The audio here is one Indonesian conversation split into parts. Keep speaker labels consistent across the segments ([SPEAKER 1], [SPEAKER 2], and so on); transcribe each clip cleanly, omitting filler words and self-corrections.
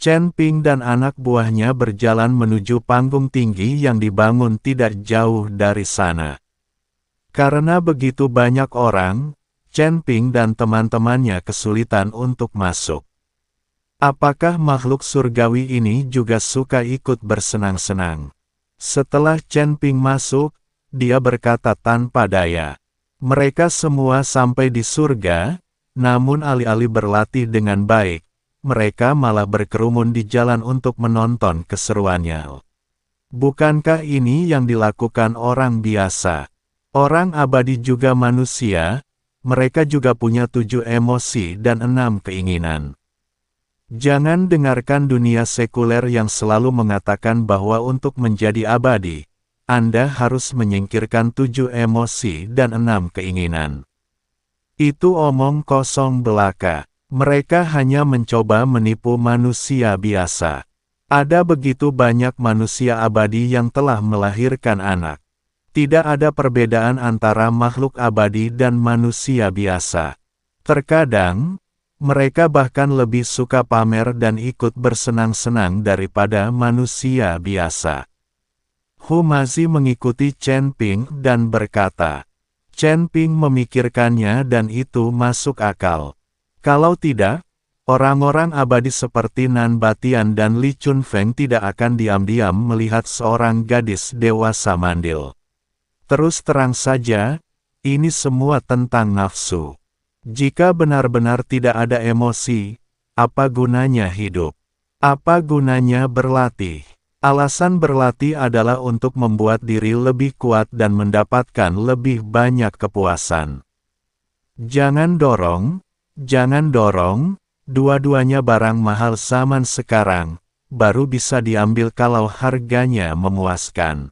[SPEAKER 1] Chen Ping dan anak buahnya berjalan menuju panggung tinggi yang dibangun tidak jauh dari sana. Karena begitu banyak orang, Chen Ping dan teman-temannya kesulitan untuk masuk. Apakah makhluk surgawi ini juga suka ikut bersenang-senang? Setelah Chen Ping masuk, dia berkata tanpa daya. Mereka semua sampai di surga, namun alih-alih berlatih dengan baik, mereka malah berkerumun di jalan untuk menonton keseruannya. Bukankah ini yang dilakukan orang biasa? Orang abadi juga manusia, mereka juga punya 7 emosi dan 6 keinginan. Jangan dengarkan dunia sekuler yang selalu mengatakan bahwa untuk menjadi abadi, Anda harus menyingkirkan 7 emosi dan 6 keinginan. Itu omong kosong belaka. Mereka hanya mencoba menipu manusia biasa. Ada begitu banyak manusia abadi yang telah melahirkan anak. Tidak ada perbedaan antara makhluk abadi dan manusia biasa. Terkadang, mereka bahkan lebih suka pamer dan ikut bersenang-senang daripada manusia biasa. Hu Mazi mengikuti Chen Ping dan berkata, Chen Ping memikirkannya dan itu masuk akal. Kalau tidak, orang-orang abadi seperti Nan Batian dan Li Chunfeng tidak akan diam-diam melihat seorang gadis dewasa mandil. Terus terang saja, ini semua tentang nafsu. Jika benar-benar tidak ada emosi, apa gunanya hidup? Apa gunanya berlatih? Alasan berlatih adalah untuk membuat diri lebih kuat dan mendapatkan lebih banyak kepuasan. Jangan dorong, dua-duanya barang mahal zaman sekarang, baru bisa diambil kalau harganya memuaskan.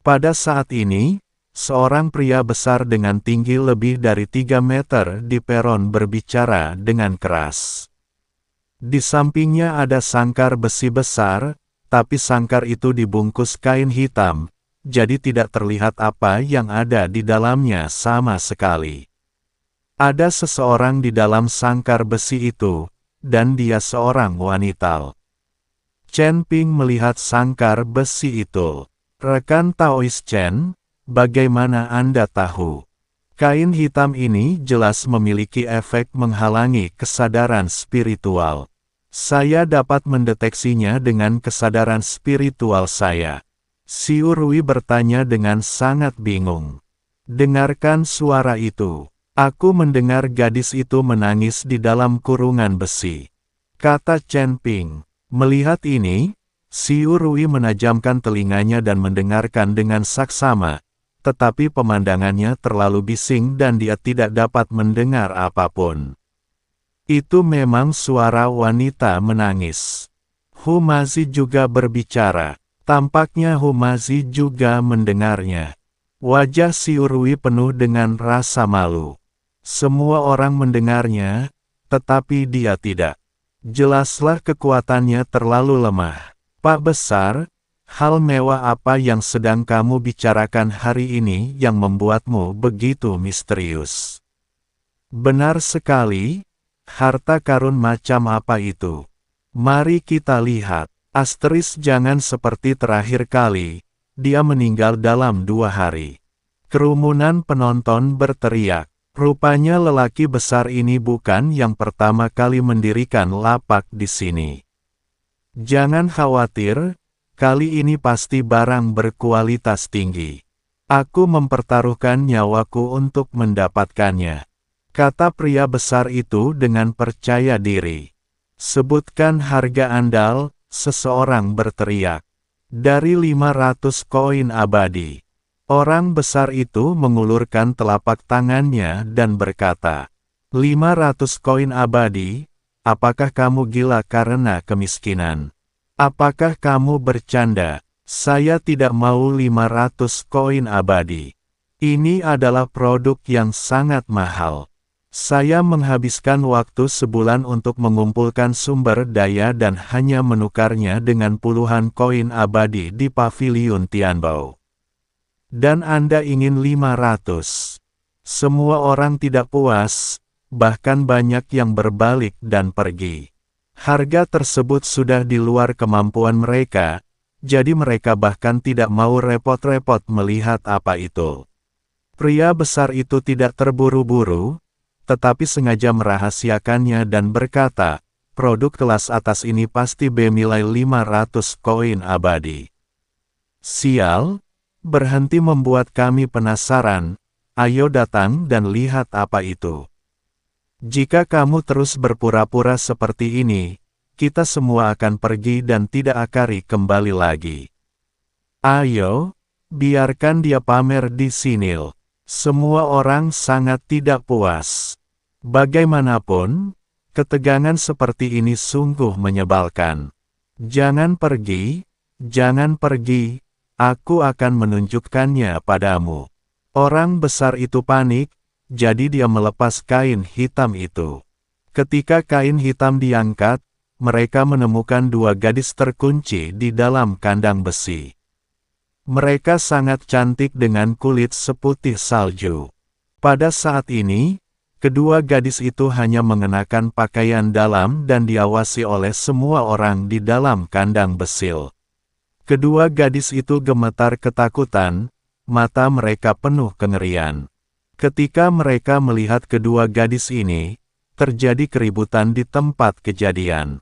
[SPEAKER 1] Pada saat ini, seorang pria besar dengan tinggi lebih dari 3 meter di peron berbicara dengan keras. Di sampingnya ada sangkar besi besar, tapi sangkar itu dibungkus kain hitam, jadi tidak terlihat apa yang ada di dalamnya sama sekali. Ada seseorang di dalam sangkar besi itu, dan dia seorang wanita. Chen Ping melihat sangkar besi itu. Rekan Taois Chen, bagaimana Anda tahu? Kain hitam ini jelas memiliki efek menghalangi kesadaran spiritual. Saya dapat mendeteksinya dengan kesadaran spiritual saya. Xiu Rui bertanya dengan sangat bingung. Dengarkan suara itu. Aku mendengar gadis itu menangis di dalam kurungan besi. Kata Chen Ping. Melihat ini, Xiu Rui menajamkan telinganya dan mendengarkan dengan saksama, tetapi pemandangannya terlalu bising dan dia tidak dapat mendengar apapun. Itu memang suara wanita menangis. Hu Mazi juga berbicara. Tampaknya Hu Mazi juga mendengarnya. Wajah Xiu Rui penuh dengan rasa malu. Semua orang mendengarnya, tetapi dia tidak. Jelaslah kekuatannya terlalu lemah. Pak Besar, hal mewah apa yang sedang kamu bicarakan hari ini yang membuatmu begitu misterius? Benar sekali, harta karun macam apa itu? Mari kita lihat. Asteris jangan seperti terakhir kali, dia meninggal dalam 2 hari. Kerumunan penonton berteriak. Rupanya lelaki besar ini bukan yang pertama kali mendirikan lapak di sini. Jangan khawatir, kali ini pasti barang berkualitas tinggi. Aku mempertaruhkan nyawaku untuk mendapatkannya. Kata pria besar itu dengan percaya diri. Sebutkan harga andal, seseorang berteriak. Dari 500 koin abadi. Orang besar itu mengulurkan telapak tangannya dan berkata, 500 koin abadi, apakah kamu gila karena kemiskinan? Apakah kamu bercanda? Saya tidak mau 500 koin abadi. Ini adalah produk yang sangat mahal. Saya menghabiskan waktu sebulan untuk mengumpulkan sumber daya dan hanya menukarnya dengan puluhan koin abadi di paviliun Tianbao. Dan Anda ingin 500. Semua orang tidak puas, bahkan banyak yang berbalik dan pergi. Harga tersebut sudah di luar kemampuan mereka, jadi mereka bahkan tidak mau repot-repot melihat apa itu. Pria besar itu tidak terburu-buru, tetapi sengaja merahasiakannya dan berkata, produk kelas atas ini pasti bernilai 500 koin abadi. Sial, berhenti membuat kami penasaran, ayo datang dan lihat apa itu. Jika kamu terus berpura-pura seperti ini, kita semua akan pergi dan tidak akan kembali lagi. Ayo, biarkan dia pamer di sini. Semua orang sangat tidak puas. Bagaimanapun, ketegangan seperti ini sungguh menyebalkan. Jangan pergi, aku akan menunjukkannya padamu. Orang besar itu panik, jadi dia melepas kain hitam itu. Ketika kain hitam diangkat, mereka menemukan dua gadis terkunci di dalam kandang besi. Mereka sangat cantik dengan kulit seputih salju. Pada saat ini, kedua gadis itu hanya mengenakan pakaian dalam dan diawasi oleh semua orang di dalam kandang besi. Kedua gadis itu gemetar ketakutan, mata mereka penuh kengerian. Ketika mereka melihat kedua gadis ini, terjadi keributan di tempat kejadian.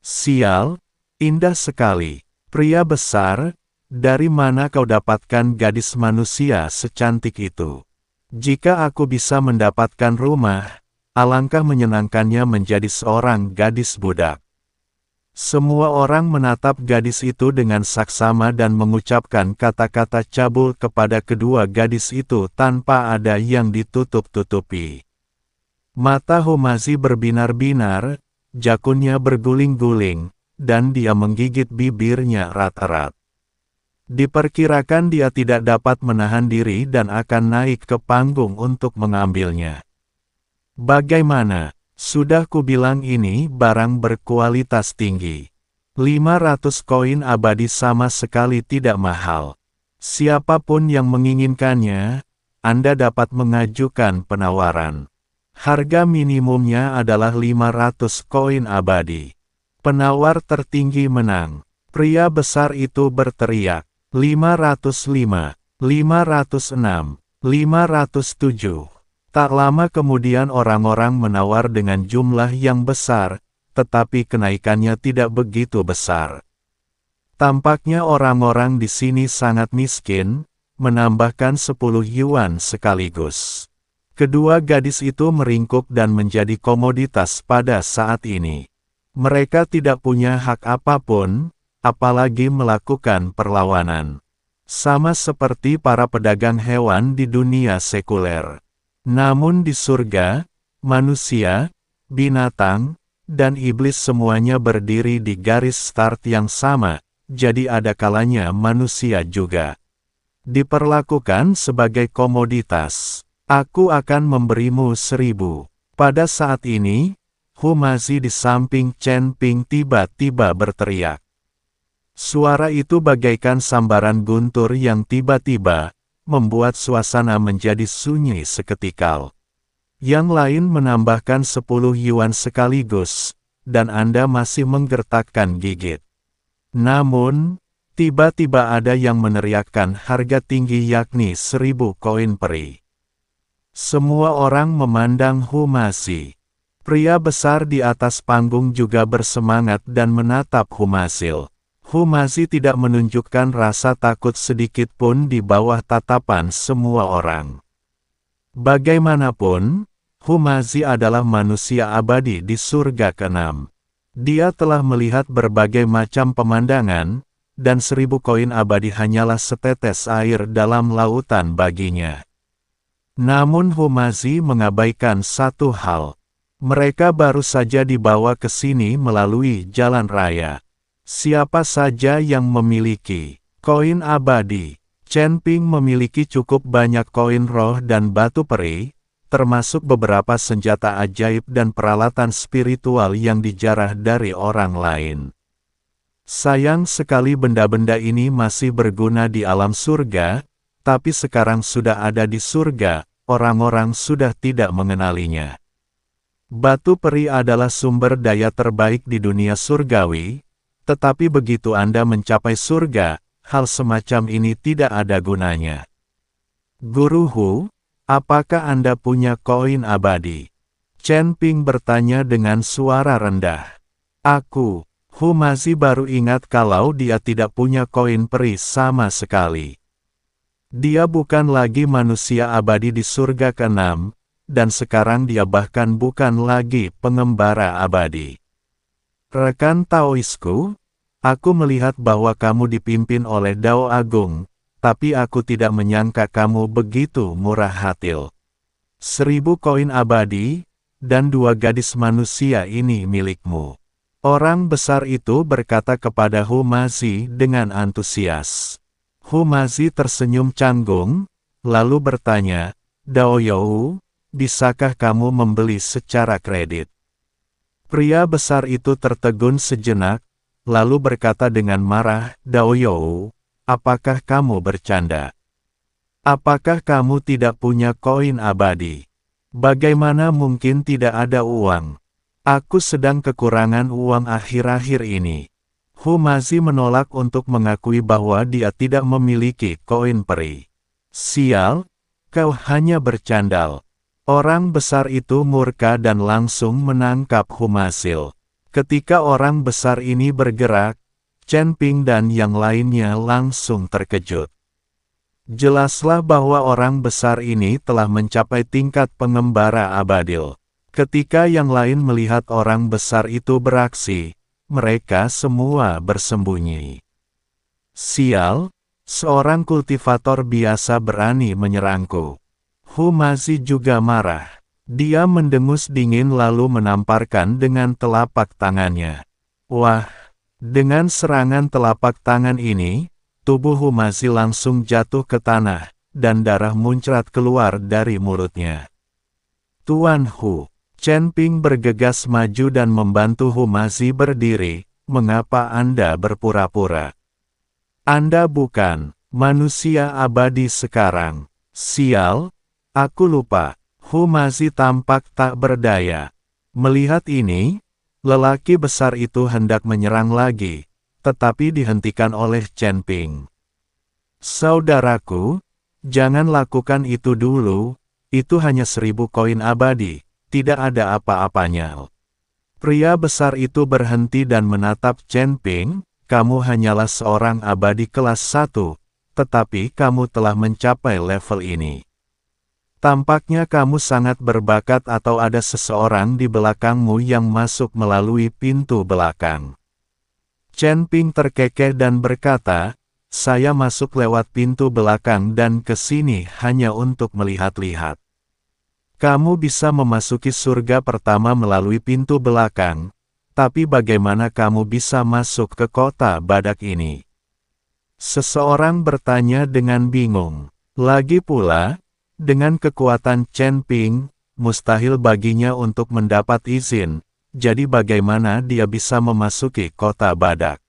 [SPEAKER 1] Sial, indah sekali. Pria besar, dari mana kau dapatkan gadis manusia secantik itu? Jika aku bisa mendapatkan rumah, alangkah menyenangkannya menjadi seorang gadis budak. Semua orang menatap gadis itu dengan saksama dan mengucapkan kata-kata cabul kepada kedua gadis itu tanpa ada yang ditutup-tutupi. Mata Humazi berbinar-binar, jakunnya berguling-guling, dan dia menggigit bibirnya erat-erat. Diperkirakan dia tidak dapat menahan diri dan akan naik ke panggung untuk mengambilnya. Bagaimana? Sudah kubilang ini barang berkualitas tinggi. 500 koin abadi sama sekali tidak mahal. Siapapun yang menginginkannya, Anda dapat mengajukan penawaran. Harga minimumnya adalah 500 koin abadi. Penawar tertinggi menang. Pria besar itu berteriak, 505, 506, 507. Tak lama kemudian orang-orang menawar dengan jumlah yang besar, tetapi kenaikannya tidak begitu besar. Tampaknya orang-orang di sini sangat miskin, menambahkan 10 yuan sekaligus. Kedua gadis itu meringkuk dan menjadi komoditas pada saat ini. Mereka tidak punya hak apapun, apalagi melakukan perlawanan. Sama seperti para pedagang hewan di dunia sekuler. Namun di surga, manusia, binatang, dan iblis semuanya berdiri di garis start yang sama, jadi ada kalanya manusia juga diperlakukan sebagai komoditas. Aku akan memberimu 1000. Pada saat ini, Humazi di samping Chen Ping tiba-tiba berteriak. Suara itu bagaikan sambaran guntur yang tiba-tiba membuat suasana menjadi sunyi seketika. Yang lain menambahkan 10 yuan sekaligus, dan Anda masih menggertakkan gigit. Namun, tiba-tiba ada yang meneriakkan harga tinggi yakni 1000 koin peri. Semua orang memandang Humazi. Pria besar di atas panggung juga bersemangat dan menatap Humazi. Humazi tidak menunjukkan rasa takut sedikit pun di bawah tatapan semua orang. Bagaimanapun, Humazi adalah manusia abadi di surga ke-6. Dia telah melihat berbagai macam pemandangan, dan 1000 koin abadi hanyalah setetes air dalam lautan baginya. Namun Humazi mengabaikan satu hal. Mereka baru saja dibawa ke sini melalui jalan raya. Siapa saja yang memiliki koin abadi? Chen Ping memiliki cukup banyak koin roh dan batu peri, termasuk beberapa senjata ajaib dan peralatan spiritual yang dijarah dari orang lain. Sayang sekali benda-benda ini masih berguna di alam surga, tapi sekarang sudah ada di surga, orang-orang sudah tidak mengenalinya. Batu peri adalah sumber daya terbaik di dunia surgawi, tetapi begitu Anda mencapai surga, hal semacam ini tidak ada gunanya. Guru Hu, apakah Anda punya koin abadi? Chen Ping bertanya dengan suara rendah. Aku, Hu masih baru ingat kalau dia tidak punya koin peri sama sekali. Dia bukan lagi manusia abadi di surga ke-6, dan sekarang dia bahkan bukan lagi pengembara abadi. Rekan Taoisku, aku melihat bahwa kamu dipimpin oleh Dao Agung, tapi aku tidak menyangka kamu begitu murah hati. 1000 koin abadi, dan 2 gadis manusia ini milikmu. Orang besar itu berkata kepada Hu Mazi dengan antusias. Hu Mazi tersenyum canggung, lalu bertanya, Dao You, bisakah kamu membeli secara kredit? Pria besar itu tertegun sejenak, lalu berkata dengan marah, Dao You, apakah kamu bercanda? Apakah kamu tidak punya koin abadi? Bagaimana mungkin tidak ada uang? Aku sedang kekurangan uang akhir-akhir ini. Hu Mazi menolak untuk mengakui bahwa dia tidak memiliki koin peri. Sial, kau hanya bercandal. Orang besar itu murka dan langsung menangkap Hu Mazil. Ketika orang besar ini bergerak, Chen Ping dan yang lainnya langsung terkejut. Jelaslah bahwa orang besar ini telah mencapai tingkat pengembara abadil. Ketika yang lain melihat orang besar itu beraksi, mereka semua bersembunyi. Sial, seorang kultivator biasa berani menyerangku. Hu Mazi juga marah. Dia mendengus dingin lalu menamparkan dengan telapak tangannya. Wah, dengan serangan telapak tangan ini, tubuh Hu Mazi langsung jatuh ke tanah, dan darah muncrat keluar dari mulutnya. Tuan Hu, Chen Ping bergegas maju dan membantu Hu Mazi berdiri. Mengapa Anda berpura-pura? Anda bukan manusia abadi sekarang. Sial, aku lupa. Hu Mazi tampak tak berdaya. Melihat ini, lelaki besar itu hendak menyerang lagi, tetapi dihentikan oleh Chen Ping. Saudaraku, jangan lakukan itu dulu, itu hanya 1000 koin abadi. Tidak ada apa-apanya. Pria besar itu berhenti dan menatap Chen Ping, kamu hanyalah seorang abadi kelas 1, tetapi kamu telah mencapai level ini. Tampaknya kamu sangat berbakat atau ada seseorang di belakangmu yang masuk melalui pintu belakang. Chen Ping terkekeh dan berkata, saya masuk lewat pintu belakang dan ke sini hanya untuk melihat-lihat. Kamu bisa memasuki surga pertama melalui pintu belakang, tapi bagaimana kamu bisa masuk ke kota badak ini? Seseorang bertanya dengan bingung. Lagi pula, dengan kekuatan Chen Ping, mustahil baginya untuk mendapat izin, jadi bagaimana dia bisa memasuki kota badak?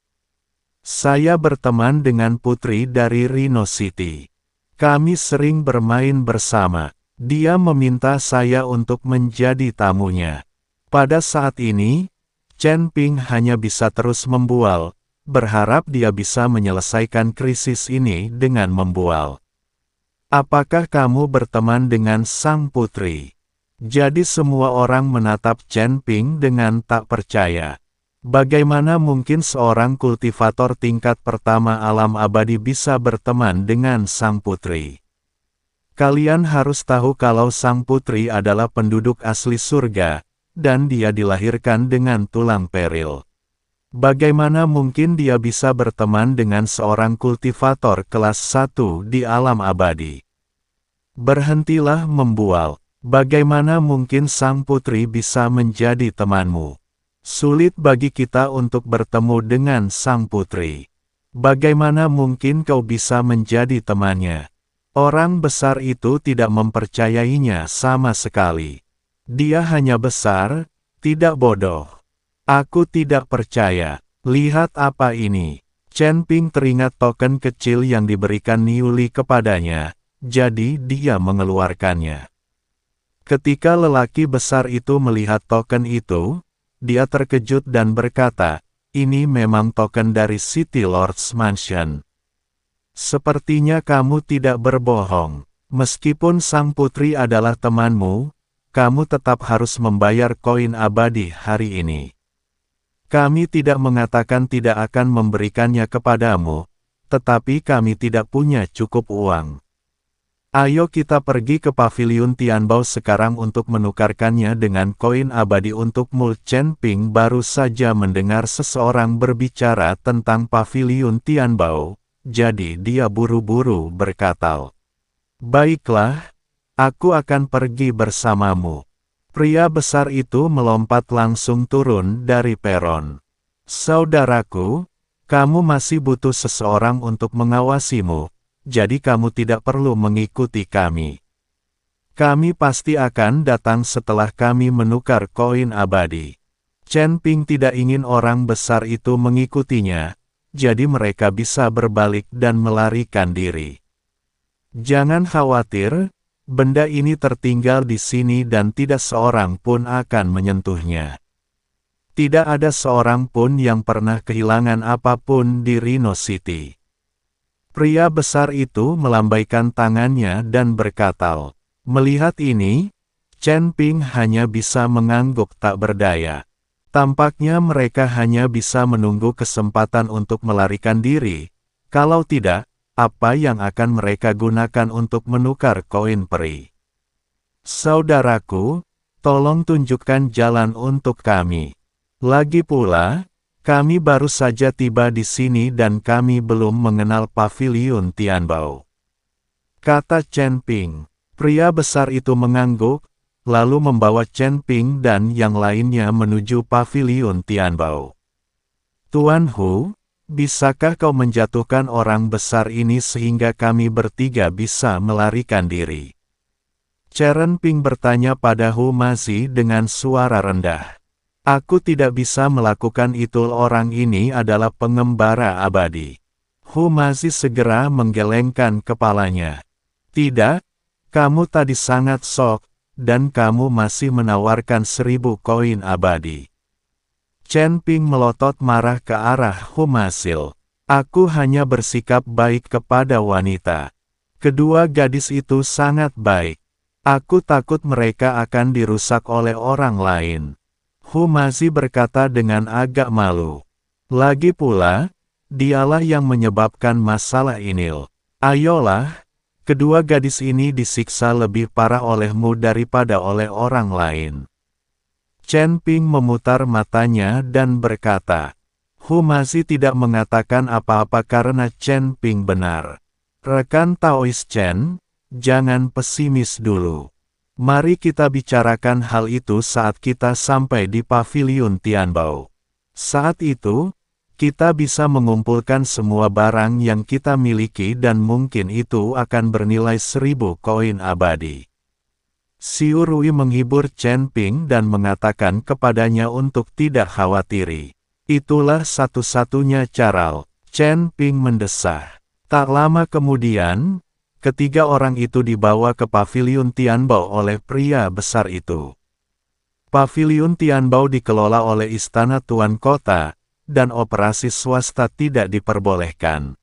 [SPEAKER 1] Saya berteman dengan putri dari Rhino City. Kami sering bermain bersama. Dia meminta saya untuk menjadi tamunya. Pada saat ini, Chen Ping hanya bisa terus membual, berharap dia bisa menyelesaikan krisis ini dengan membual. Apakah kamu berteman dengan sang putri? Jadi semua orang menatap Chen Ping dengan tak percaya. Bagaimana mungkin seorang kultivator tingkat pertama alam abadi bisa berteman dengan sang putri? Kalian harus tahu kalau sang putri adalah penduduk asli surga, dan dia dilahirkan dengan tulang peril. Bagaimana mungkin dia bisa berteman dengan seorang kultivator kelas 1 di alam abadi? Berhentilah membual. Bagaimana mungkin sang putri bisa menjadi temanmu? Sulit bagi kita untuk bertemu dengan sang putri. Bagaimana mungkin kau bisa menjadi temannya? Orang besar itu tidak mempercayainya sama sekali. Dia hanya besar, tidak bodoh. Aku tidak percaya. Lihat apa ini. Chen Ping teringat token kecil yang diberikan Niu Li kepadanya, jadi dia mengeluarkannya. Ketika lelaki besar itu melihat token itu, dia terkejut dan berkata, "Ini memang token dari City Lord's Mansion. Sepertinya kamu tidak berbohong. Meskipun sang putri adalah temanmu, kamu tetap harus membayar koin abadi hari ini. Kami tidak mengatakan tidak akan memberikannya kepadamu, tetapi kami tidak punya cukup uang. Ayo kita pergi ke paviliun Tianbao sekarang untuk menukarkannya dengan koin abadi untukmu." Chen Ping baru saja mendengar seseorang berbicara tentang paviliun Tianbao, jadi dia buru-buru berkata, "Baiklah, aku akan pergi bersamamu." Pria besar itu melompat langsung turun dari peron. "Saudaraku, kamu masih butuh seseorang untuk mengawasimu, jadi kamu tidak perlu mengikuti kami. Kami pasti akan datang setelah kami menukar koin abadi." Chen Ping tidak ingin orang besar itu mengikutinya, jadi mereka bisa berbalik dan melarikan diri. "Jangan khawatir, benda ini tertinggal di sini dan tidak seorang pun akan menyentuhnya. Tidak ada seorang pun yang pernah kehilangan apapun di Rhino City." Pria besar itu melambaikan tangannya dan berkata, "Melihat ini, Chen Ping hanya bisa mengangguk tak berdaya. Tampaknya mereka hanya bisa menunggu kesempatan untuk melarikan diri. Kalau tidak, apa yang akan mereka gunakan untuk menukar koin peri? Saudaraku, tolong tunjukkan jalan untuk kami. Lagi pula, kami baru saja tiba di sini dan kami belum mengenal paviliun Tianbao," kata Chen Ping. Pria besar itu mengangguk, lalu membawa Chen Ping dan yang lainnya menuju paviliun Tianbao. "Tuan Hu, bisakah kau menjatuhkan orang besar ini sehingga kami bertiga bisa melarikan diri?" Chen Ping bertanya pada Hu Mazi dengan suara rendah. "Aku tidak bisa melakukan itu, orang ini adalah pengembara abadi." Hu Mazi segera menggelengkan kepalanya. "Tidak, kamu tadi sangat sok, dan kamu masih menawarkan 1000 koin abadi." Chen Ping melotot marah ke arah Hu Mazil. "Aku hanya bersikap baik kepada wanita. Kedua gadis itu sangat baik. Aku takut mereka akan dirusak oleh orang lain." Hu Mazi berkata dengan agak malu. "Lagi pula, dialah yang menyebabkan masalah ini. Ayolah, kedua gadis ini disiksa lebih parah olehmu daripada oleh orang lain." Chen Ping memutar matanya dan berkata, Hu Mazi tidak mengatakan apa-apa karena Chen Ping benar. "Rekan Taois Chen, jangan pesimis dulu. Mari kita bicarakan hal itu saat kita sampai di paviliun Tianbao. Saat itu, kita bisa mengumpulkan semua barang yang kita miliki dan mungkin itu akan bernilai 1000 koin abadi." Xiu Rui menghibur Chen Ping dan mengatakan kepadanya untuk tidak khawatiri. "Itulah satu-satunya cara." Chen Ping mendesah. Tak lama kemudian, ketiga orang itu dibawa ke paviliun Tianbao oleh pria besar itu. Paviliun Tianbao dikelola oleh Istana Tuan Kota, dan operasi swasta tidak diperbolehkan.